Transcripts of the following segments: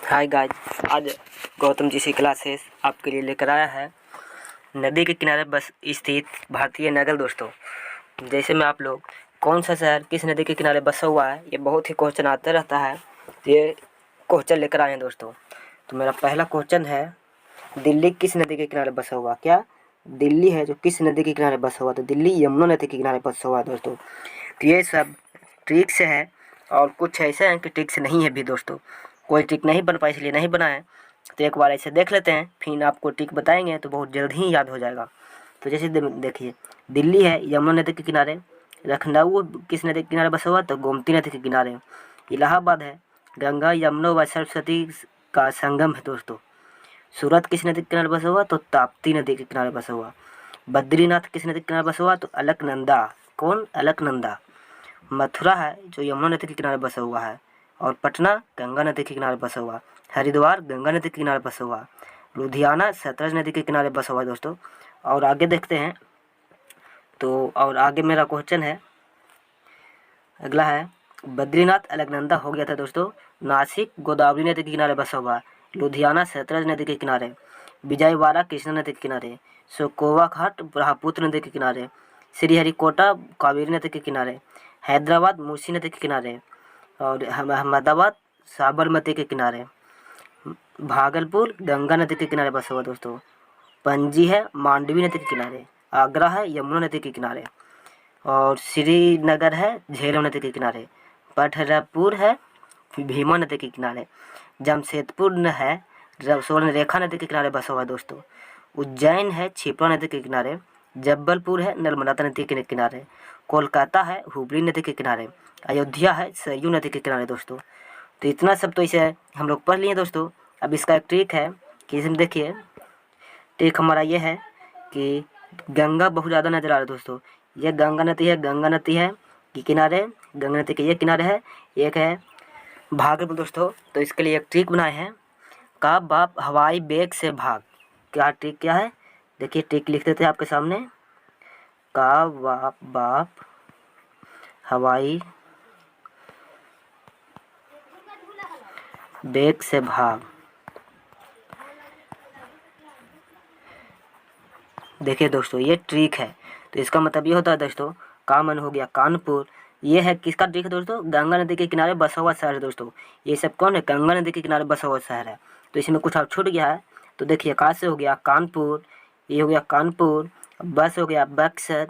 Hi guys, आज गौतम जी सी classes आपके लिए लेकर आया है नदी के किनारे बस स्थित भारतीय नगर। दोस्तों, जैसे में आप लोग कौन सा शहर किस नदी के किनारे बसा हुआ है, ये बहुत ही क्वेश्चन आता रहता है। तो ये क्वेश्चन लेकर आए हैं दोस्तों। तो मेरा पहला क्वेश्चन है, दिल्ली किस नदी के किनारे बसा हुआ? क्या दिल्ली है जो किस नदी के किनारे बसा हुआ? तो दिल्ली यमुना नदी के किनारे बसा हुआ है दोस्तों। तो ये सब ट्रिक से है और कुछ ऐसे हैं कि ट्रिक से नहीं है भी दोस्तों। कोई ट्रिक नहीं बन पाई इसलिए नहीं बनाए। तो एक बार ऐसे देख लेते हैं, फिर आपको ट्रिक बताएंगे तो बहुत जल्द ही याद हो जाएगा। तो जैसे देखिए, दिल्ली है यमुना नदी के किनारे, लखनऊ किस नदी के किनारे बसा हुआ? तो गोमती नदी के किनारे। इलाहाबाद है गंगा यमुना व सरस्वती का संगम है दोस्तों। सूरत किस नदी के किनारे बसा हुआ? तो ताप्ती नदी के किनारे बसा हुआ। बद्रीनाथ किस नदी के किनारे बसा हुआ? तो अलकनंदा। कौन? अलकनंदा। मथुरा है जो यमुना नदी के किनारे बसा हुआ है, और पटना गंगा नदी के किनारे बसा हुआ। हरिद्वार गंगा नदी के किनारे बसा हुआ। लुधियाना सतलज नदी के किनारे बसा हुआ है दोस्तों। और आगे देखते हैं, तो और आगे मेरा क्वेश्चन है, अगला है, बद्रीनाथ अलकनंदा हो गया था दोस्तों। नासिक गोदावरी नदी के किनारे बसा हुआ। लुधियाना सतलज नदी के किनारे। विजयवाड़ा कृष्णा नदी के किनारे। सोकोवा घाट ब्रह्मपुत्र नदी के किनारे। श्रीहरिकोटा कावेरी नदी के किनारे। हैदराबाद मूसी नदी के किनारे। और अहमदाबाद साबरमती के किनारे। भागलपुर गंगा नदी के किनारे बसा हुआ दोस्तों। पणजी है मांडवी नदी के किनारे। आगरा है यमुना नदी के किनारे। और श्रीनगर है झेलम नदी के किनारे। पठरपुर है भीमा नदी के किनारे। जमशेदपुर है स्वर्ण रेखा नदी के किनारे बसा हुआ है दोस्तों। उज्जैन है क्षिप्रा नदी के किनारे। जबलपुर है नर्मदा नदी के किनारे। कोलकाता है हुगली नदी के किनारे। अयोध्या है सरयू नदी के किनारे दोस्तों। तो इतना सब तो इसे हम लोग पढ़ लिए दोस्तों। अब इसका एक ट्रिक है कि इसमें देखिए, ट्रिक हमारा ये है कि गंगा बहुत ज़्यादा नजर आ रहा है दोस्तों। ये गंगा नदी है, गंगा नदी है कि किनारे, गंगा नदी के ये किनारे है, एक है भागलपुर दोस्तों। तो इसके लिए एक ट्रिक बनाए हैं, का बाप हवाई बेग से भाग। क्या ट्रिक क्या है? देखिए, ट्रिक लिख देते हैं आपके सामने। का बाप हवाई बेग से भाग। देखिए दोस्तों, ये ट्रिक है। तो इसका मतलब ये होता है दोस्तों, कामन हो गया कानपुर। ये है किसका ट्रिक है दोस्तों? गंगा नदी के किनारे बसा हुआ शहर है दोस्तों। ये सब कौन है? गंगा नदी के किनारे बसा हुआ शहर है। तो इसमें कुछ और छूट गया है। तो देखिए, कहाँ से हो गया? कानपुर। ये हो गया कानपुर। बस हो गया बक्सर।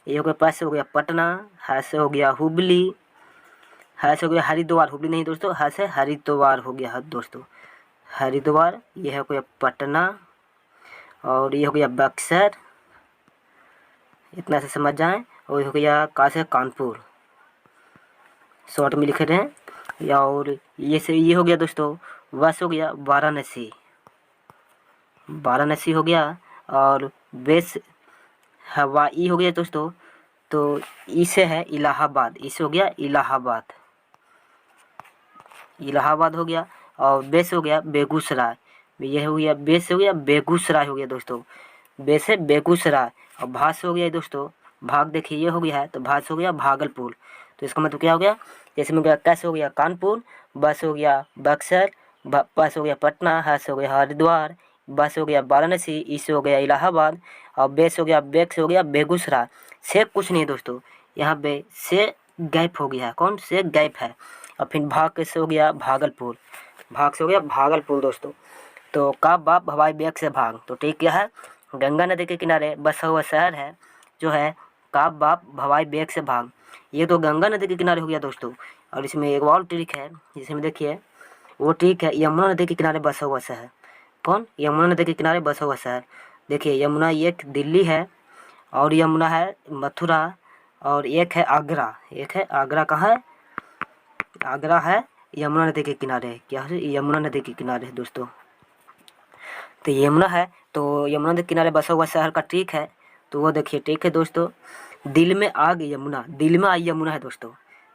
ये हो गया, पास से हो गया पटना। है से हो गया हुबली। है से हो गया हरिद्वार। हुबली नहीं दोस्तों, है से हरिद्वार हो गया दोस्तों। हरिद्वार। ये हो गया पटना और ये हो गया बक्सर। इतना से समझ जाएं। और ये हो गया कहाँ से? कानपुर। शॉर्ट में लिख रहे हैं। या और ये से ये हो गया दोस्तों, बस हो गया वाराणसी। वाराणसी हो गया। और बेस हवाई हो गया दोस्तों। तो इसे है इलाहाबाद। इसे हो गया इलाहाबाद। इलाहाबाद हो गया। और बेस हो गया बेगूसराय। ये हो गया बेस, हो गया बेगूसराय हो गया दोस्तों। बेस है बेगूसराय। और भास हो गया दोस्तों, भाग देखिए ये हो गया है, तो भास हो गया भागलपुर। तो इसका मतलब क्या हो गया? जैसे में गया कैसे हो गया कानपुर, बस हो गया बक्सर, बस हो गया पटना, हस हो गया हरिद्वार, बस हो गया वाराणसी, इस हो गया इलाहाबाद, और बेस हो गया बेक्स हो गया बेगूसराय। से कुछ नहीं दोस्तों, यहाँ पे से गैप हो गया है। कौन से गैप है? और फिर भाग कैसे हो गया? भागलपुर। भाग से हो गया भागलपुर दोस्तों। तो का बाप हवाई बेग से भाग। तो ठीक क्या है? गंगा नदी के किनारे बसा हुआ शहर है जो है का बाप हवाई बेग से भाग। ये तो गंगा नदी के किनारे हो गया दोस्तों। और इसमें एक और ट्रिक है, जिसमें देखिए वो ट्रिक है, यमुना नदी के किनारे बसा हुआ शहर। कौन? यमुना नदी के किनारे बसा हुआ शहर। देखिए, यमुना एक दिल्ली है, और यमुना है मथुरा, और एक है आगरा। एक है आगरा। कहाँ है? आगरा है यमुना नदी के किनारे। क्या है? यमुना नदी के किनारे है दोस्तों। तो यमुना है, तो यमुना नदी के किनारे बसा हुआ शहर का ट्रिक है। तो वो देखिए ट्रिक है दोस्तों, दिल में आग यमुना। दिल में आई यमुना है दोस्तों।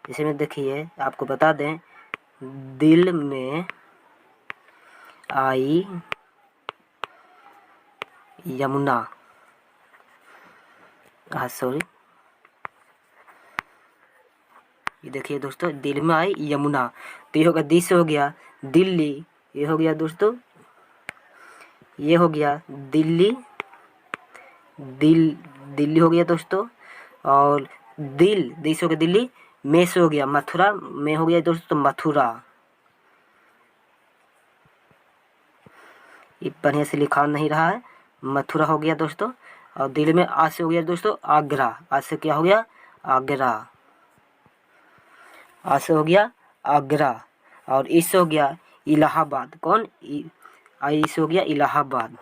जैसे में देखिए आपको बता दें, दिल में आई यमुना। सॉरी, ये देखिए दोस्तों, दिल में आई यमुना। तो ये होगा, दिस हो गया दिल्ली, ये हो गया दोस्तों, ये हो गया दिल्ली, दिल्ली हो गया दोस्तों। और दिल से हो गया दिल्ली, में से हो गया मथुरा, में हो गया दोस्तों मथुरा। ये बढ़िया से लिखा नहीं रहा है, मथुरा हो गया दोस्तों। और दिल्ली में आ से हो गया दोस्तों आगरा, आ से क्या हो गया आगरा, आ से हो गया आगरा। और इससे हो गया इलाहाबाद, कौन आई से हो गया इलाहाबाद,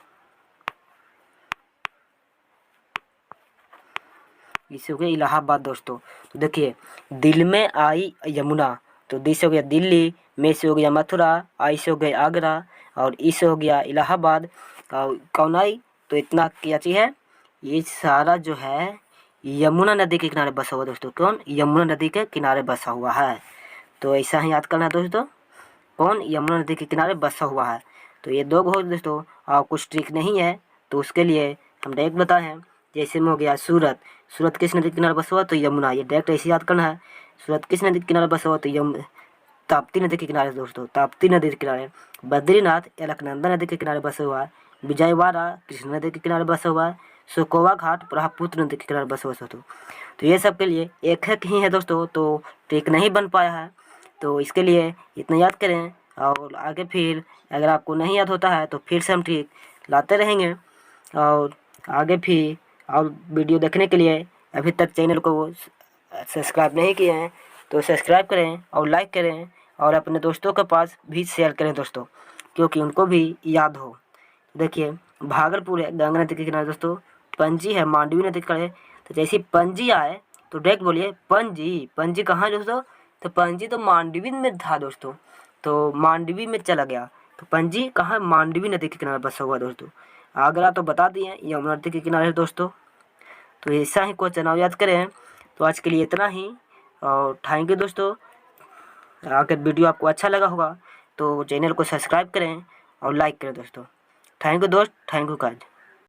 इससे हो गया इलाहाबाद दोस्तों। तो देखिए दिल में आई यमुना, तो दी से हो गया दिल्ली, में से हो गया मथुरा, आई से हो गया आगरा, और ई से हो गया इलाहाबाद। और कौन आई, तो इतना क्या चीज़ है, ये सारा जो है यमुना नदी के किनारे बसा हुआ दोस्तों। कौन, यमुना नदी के किनारे बसा हुआ है। तो ऐसा ही याद करना है दोस्तों, कौन, यमुना नदी के किनारे बसा हुआ है। तो ये दो हो दोस्तों, और कुछ ट्रिक नहीं है तो उसके लिए हम डायरेक्ट बताए हैं। जैसे में हो गया सूरत, सूरत किस नदी के किनारे बसा हुआ, तो यमुना, ये डायरेक्ट ऐसे याद करना है। सूरत किस नदी के किनारे बसा हुआ, तो ताप्ती नदी के किनारे दोस्तों, ताप्ती नदी के किनारे। बद्रीनाथ अलकनंदा नदी के किनारे बसा हुआ है। विजयवाड़ा कृष्णा नदी के किनारे बसा हुआ है। सुकोवा घाट ब्रह्मपुत्र नदी के किनारे बसा हुआ दोस्तों। तो ये सब के लिए एक ही है दोस्तों, तो ट्रिक नहीं बन पाया है, तो इसके लिए इतना याद करें। और आगे फिर अगर आपको नहीं याद होता है तो फिर से हम ट्रिक लाते रहेंगे। और आगे भी और वीडियो देखने के लिए अभी तक चैनल को सब्सक्राइब नहीं किए हैं तो सब्सक्राइब करें और लाइक करें, और अपने दोस्तों के पास भी शेयर करें दोस्तों, क्योंकि उनको भी याद हो। देखिए भागलपुर है गंगा नदी के किनारे दोस्तों, पणजी है मांडवी नदी के किनारे। तो जैसे पणजी आए तो डायरेक्ट बोलिए पणजी, पणजी कहाँ है दोस्तों, तो पणजी तो मांडवी में था दोस्तों, तो मांडवी में चला गया। तो पणजी कहाँ, मांडवी नदी के किनारे बसा हुआ दोस्तों। आगरा तो बता दिए यमुना नदी के किनारे दोस्तों। तो ऐसा ही क्वेश्चन आप याद करें। तो आज के लिए इतना ही, और थैंक यू दोस्तों। अगर वीडियो आपको अच्छा लगा होगा तो चैनल को सब्सक्राइब करें और लाइक करें दोस्तों। थैंक यू दोस्त, थैंक यू गाइस।